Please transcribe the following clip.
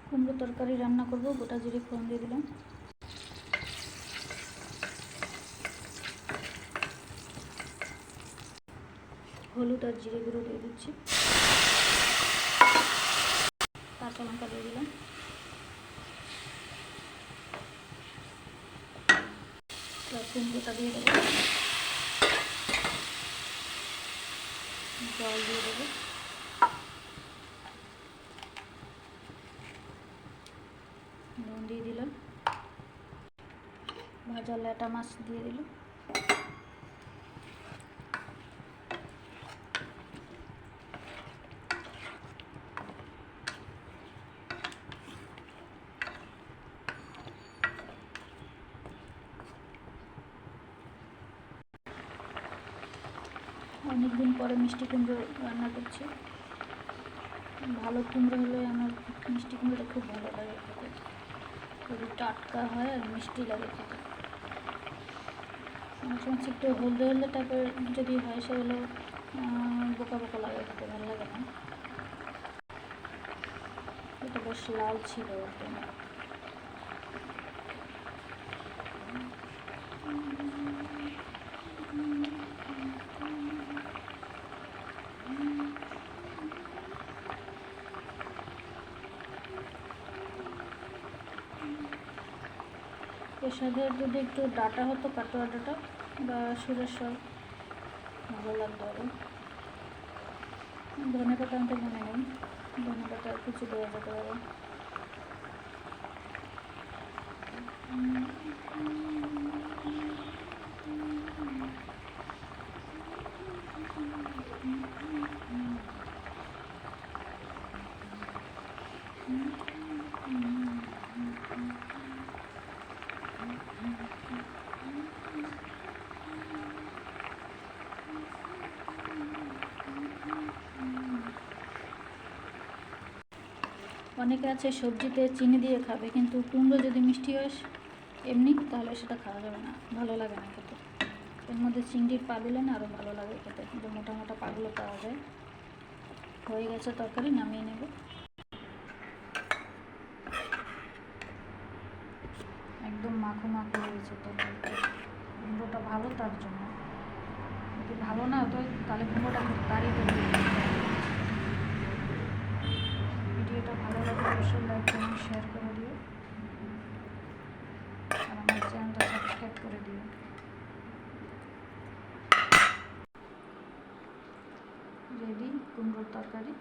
কুমড়ো তরকারি রান্না করব। গোটা জিরে ফোড়ন দিয়ে দিলাম, হলুদ আর জিরে গুঁড়ো দিয়ে দিচ্ছি, কাঁচা লঙ্কা দিয়ে দিলাম, কুমড়োটা দিয়ে দেবো, জল দিয়ে দেবো, নুন দিয়ে দিলাম, ভাজা ল্যাটা মাছ দিয়ে দিলাম, অনেকদিন পরে মিষ্টি কুমড়ো রান্না করছি। ভালো কুমড়ো হলে আমার মিষ্টি কুমড়োটা খুব ভালো লাগে খেতে, খুবই টাটকা হয় আর মিষ্টি লাগে খেতে। অনেক সময় একটু হলদে হলদে টাইপের যদি হয় সেগুলো বোকা বোকা লাগে, খেতে ভালো লাগে না। এটা বেশ লাল ছিল একদম। এর সাথে যদি একটু ডাটা হতো, কাটোয়া ডাটা বা সুরের শাক, ভালো লাগতো আরও। ধনে পাতা আনতে মনে নেই, ধনে পাতা কিছু দেওয়া যেতে পারে। অনেকে আছে সবজিতে চিনি দিয়ে খাবে, কিন্তু কুমড়ো যদি মিষ্টি হয় এমনি, তাহলে সেটা খাওয়া যাবে না, ভালো লাগে না খেতে। এর মধ্যে চিংড়ির পা দিলে না আরও ভালো লাগে খেতে, যে মোটা মোটা পাগুলো পাওয়া যায়। হয়ে গেছে তরকারি, নামিয়ে নেব। একদম মাখো মাখো হয়েছে তরকারিটা। কুমড়োটা ভালো তার জন্য, যদি ভালো না হতো তাহলে কুমড়োটা খুব তাড়িয়ে তৈরি। ভিডিওটা ভালো লাগলে অবশ্যই লাইক কমেন্ট শেয়ার করে দিও, আর আমার চ্যানেলটা সাবস্ক্রাইব করে দিও। রেডি কুমড়োর তরকারি।